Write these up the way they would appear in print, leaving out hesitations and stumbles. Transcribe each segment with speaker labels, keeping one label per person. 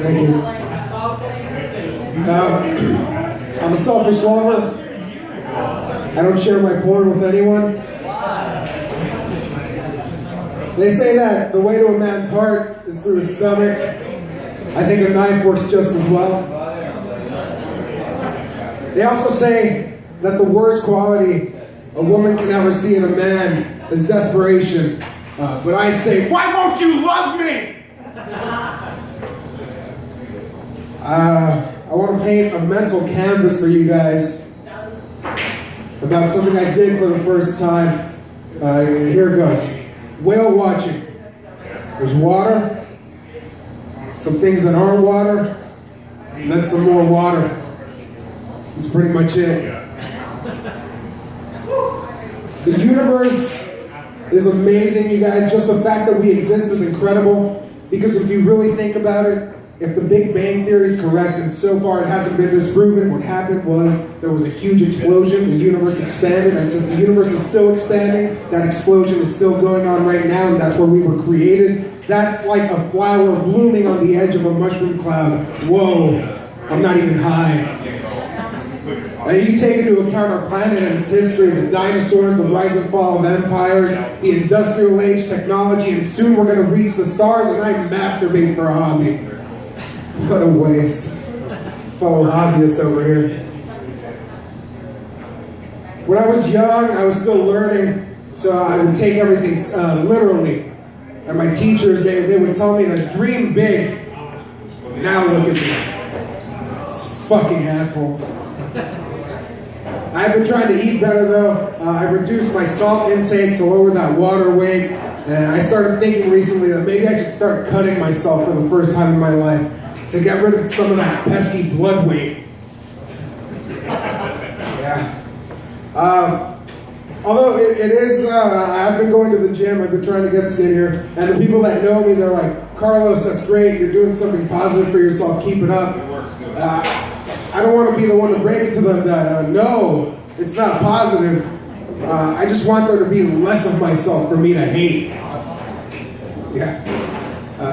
Speaker 1: Thank you. I'm a selfish lover. I don't share my porn with anyone. They say that the way to a man's heart is through his stomach. I think a knife works just as well. They also say that the worst quality a woman can ever see in a man is desperation. But I say, why won't you love me? I want to paint a mental canvas for you guys about something I did for the first time. Here it goes. Whale watching. There's water, some things that aren't water, and then some more water. That's pretty much it. The universe is amazing, you guys. Just the fact that we exist is incredible, because if you really think about it, if the Big Bang Theory is correct, and so far it hasn't been disproven, what happened was there was a huge explosion, the universe expanded, and since the universe is still expanding, that explosion is still going on right now, and that's where we were created. That's like a flower blooming on the edge of a mushroom cloud. Whoa, I'm not even high. And you take into account our planet and its history, the dinosaurs, the rise and fall of empires, the industrial age, technology, and soon we're going to reach the stars, and I masturbate for a hobby. What a waste. Fellow hobbyist over here. When I was young, I was still learning, so I would take everything literally. And my teachers, they would tell me to dream big. Now look at me. It's fucking assholes. I've been trying to eat better though. I reduced my salt intake to lower that water weight. And I started thinking recently that maybe I should start cutting myself for the first time in my life to get rid of some of that pesky blood weight. Yeah. Although it is, I've been going to the gym, I've been trying to get skinnier, and the people that know me, they're like, Carlos, that's great, you're doing something positive for yourself, keep it up. I don't want to be the one to break it to them that, no, it's not positive. I just want there to be less of myself for me to hate. Yeah.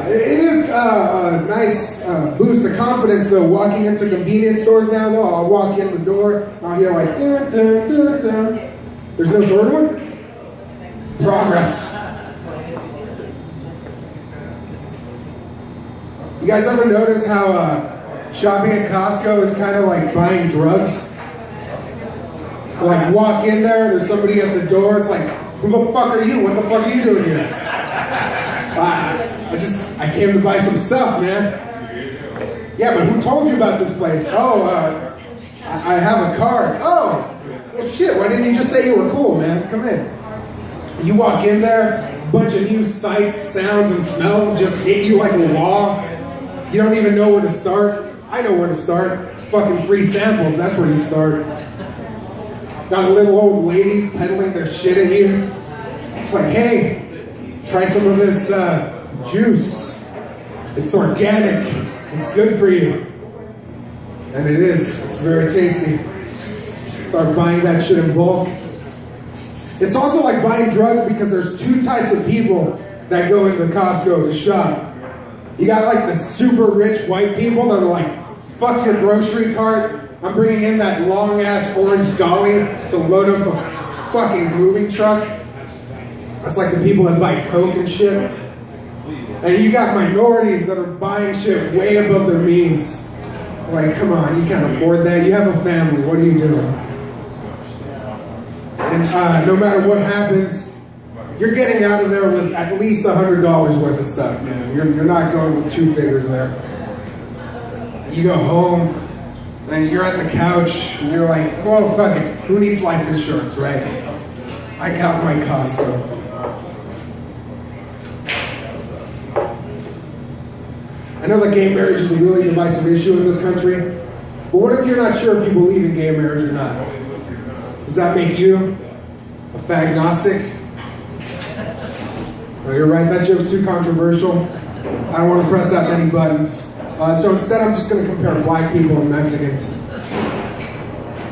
Speaker 1: It is a nice boost of confidence, though, walking into convenience stores now, though. I'll walk in the door, and I'll hear like, dun, dun, dun, dun. There's no third one? Progress. You guys ever notice how shopping at Costco is kind of like buying drugs? Like, walk in there, there's somebody at the door, it's like, who the fuck are you? What the fuck are you doing here? I came to buy some stuff, man. Yeah, but who told you about this place? Oh, I have a card. Oh, well shit, why didn't you just say you were cool, man? Come in. You walk in there, a bunch of new sights, sounds, and smells just hit you like a wall. You don't even know where to start. I know where to start. Fucking free samples, that's where you start. Got little old ladies peddling their shit at you. It's like, hey, try some of this juice. It's organic. It's good for you. And it is. It's very tasty. Start buying that shit in bulk. It's also like buying drugs because there's two types of people that go into Costco to shop. You got like the super rich white people that are like, fuck your grocery cart. I'm bringing in that long-ass orange dolly to load up a fucking moving truck. That's like the people that buy Coke and shit. And you got minorities that are buying shit way above their means. Like, come on, you can't afford that. You have a family. What are you doing? And no matter what happens, you're getting out of there with at least $100 worth of stuff, man. You're not going with two figures there. You go home, and you're at the couch, and you're like, well, fuck it. Who needs life insurance, right? I got my Costco. I know that gay marriage is a really divisive issue in this country, but what if you're not sure if you believe in gay marriage or not? Does that make you a fagnostic? Oh, you're right, that joke's too controversial. I don't want to press that many buttons. So instead, I'm just going to compare black people and Mexicans.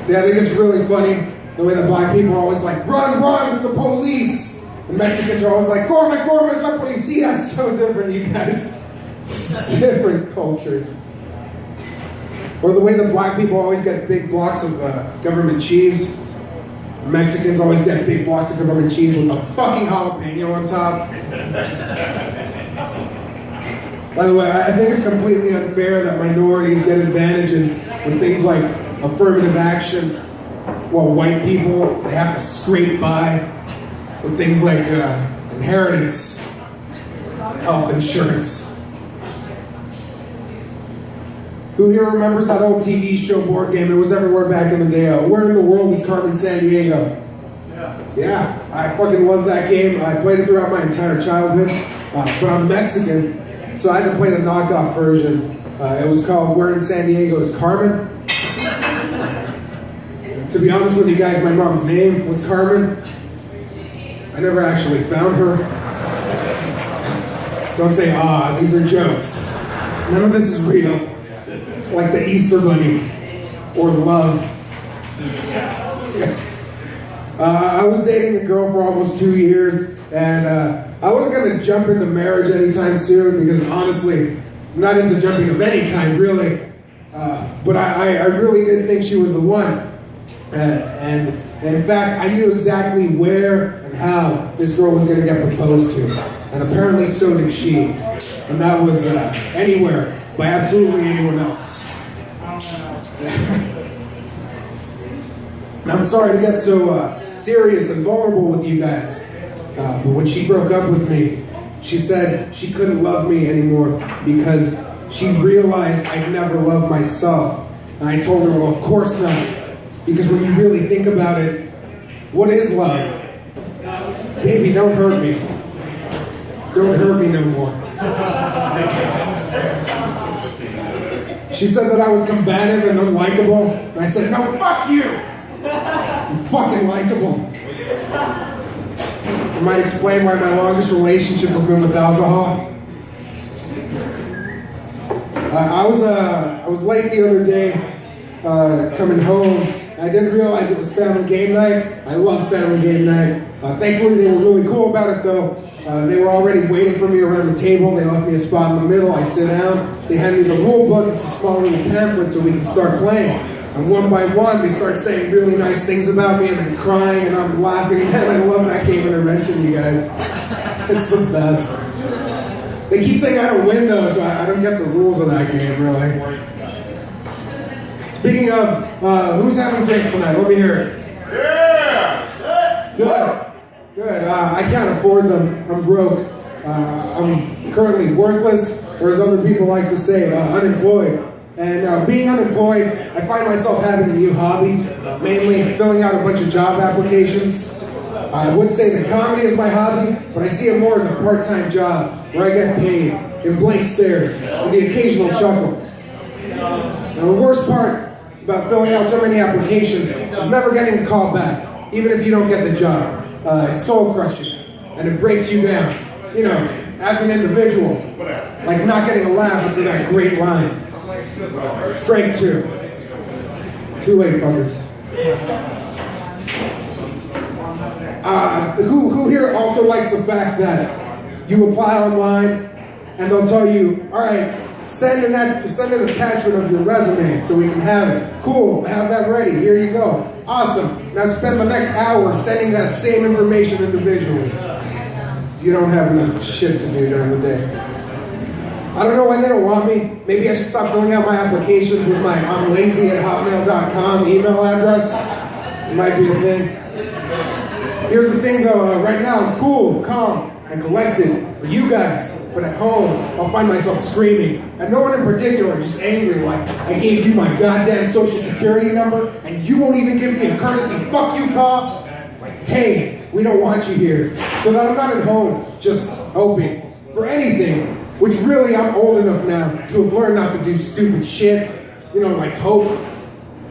Speaker 1: See, I think it's really funny. The way that black people are always like, run, run, it's the police. The Mexicans are always like, corre, corre, es la policía. So different, you guys. Just different cultures. Or the way that black people always get big blocks of government cheese. Mexicans always get big blocks of government cheese with a fucking jalapeno on top. By the way, I think it's completely unfair that minorities get advantages with things like affirmative action, while white people, they have to scrape by with things like inheritance, health insurance. Who here remembers that old TV show board game? It was everywhere back in the day. Where in the world is Carmen Sandiego? Yeah, I fucking love that game. I played it throughout my entire childhood. But I'm Mexican, so I had to play the knockoff version. It was called Where in San Diego is Carmen? To be honest with you guys, my mom's name was Carmen. I never actually found her. Don't say, these are jokes. None of this is real. Like the Easter Bunny or love. I was dating a girl for almost 2 years, and I wasn't going to jump into marriage anytime soon because honestly, I'm not into jumping of any kind, really. But I really didn't think she was the one. And in fact, I knew exactly where and how this girl was going to get proposed to. And apparently so did she. And that was anywhere by absolutely anyone else. And I'm sorry to get so serious and vulnerable with you guys. But when she broke up with me, she said she couldn't love me anymore because she realized I'd never loved myself. And I told her, well, of course not. Because when you really think about it, what is love? Baby, don't hurt me. Don't hurt me no more. She said that I was combative and unlikable. And I said, no, fuck you. I'm fucking likable. I might explain why my longest relationship has been with alcohol. I was late the other day coming home. I didn't realize it was family game night. I love family game night. Thankfully, they were really cool about it, though. They were already waiting for me around the table. They left me a spot in the middle. I sit down. They hand me the rule book. It's a small little pamphlet so we can start playing. And one by one, they start saying really nice things about me and then crying, and I'm laughing. Man, I love that game intervention, you guys. It's the best. They keep saying I don't win, though, so I don't get the rules of that game, really. Speaking of, who's having drinks tonight? Let me hear it. Yeah! Good. I can't afford them. I'm broke. I'm currently worthless, or as other people like to say, unemployed. And being unemployed, I find myself having a new hobby, mainly filling out a bunch of job applications. I would say that comedy is my hobby, but I see it more as a part-time job, where I get paid in blank stares and the occasional chuckle. Now the worst part about filling out so many applications is never getting a call back, even if you don't get the job. It's soul-crushing, and it breaks you down, you know, as an individual, like not getting a laugh after that great line. Strike two. Too late, fuckers. Who here also likes the fact that you apply online and they'll tell you, all right, send an attachment of your resume so we can have it. Cool, I have that ready. Here you go. Awesome. Now spend the next hour sending that same information individually. You don't have enough shit to do during the day. I don't know why they don't want me. Maybe I should stop filling out my applications with my I'mLazy@hotmail.com email address. It might be a thing. Here's the thing though, right now I'm cool, calm, and collected for you guys. But at home, I'll find myself screaming. And no one in particular, just angry, like, I gave you my goddamn social security number, and you won't even give me a courtesy fuck you call? Like, hey, we don't want you here. So that I'm not at home, just hoping for anything. Which really, I'm old enough now to have learned not to do stupid shit. You know, like hope.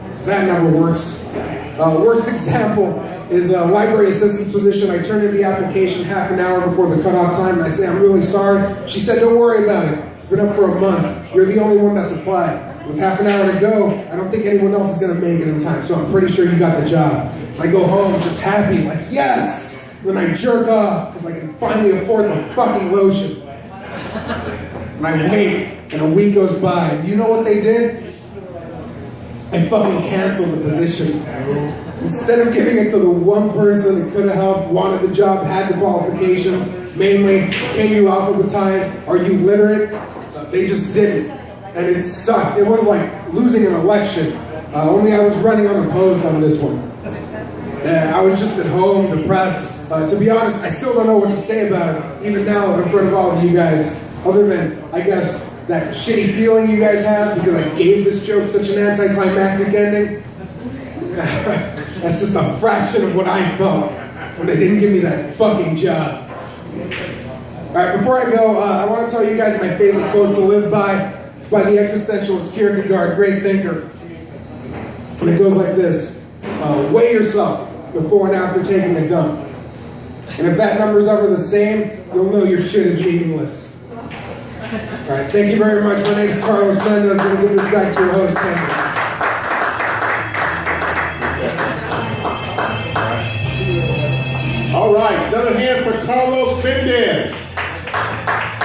Speaker 1: Because that never works. Worst example is a library assistant's position. I turned in the application half an hour before the cutoff time, and I say, I'm really sorry. She said, don't worry about it. It's been up for a month. You're the only one that's applied. With half an hour to go, I don't think anyone else is going to make it in time, so I'm pretty sure you got the job. I go home just happy, like, yes! Then I jerk off, because I can finally afford the fucking lotion. And I wait, and a week goes by. Do you know what they did? I fucking canceled the position. Instead of giving it to the one person that could have helped, wanted the job, had the qualifications, mainly, can you alphabetize, are you literate? They just didn't. And it sucked. It was like losing an election. Only I was running unopposed on this one. I was just at home, depressed. To be honest, I still don't know what to say about it, even now in front of all of you guys. Other than, I guess, that shitty feeling you guys have because I gave this joke such an anticlimactic ending. That's just a fraction of what I felt when they didn't give me that fucking job. Alright, before I go, I want to tell you guys my favorite quote to live by. It's by the existentialist Kierkegaard, great thinker. And it goes like this. Weigh yourself before and after taking a dump. And if that number's ever the same, you'll know your shit is meaningless. Alright, thank you very much. My name is Carlos Mendez. I'm going to give this back to your host, Kendra.
Speaker 2: All right, another hand for Carlos Mendez.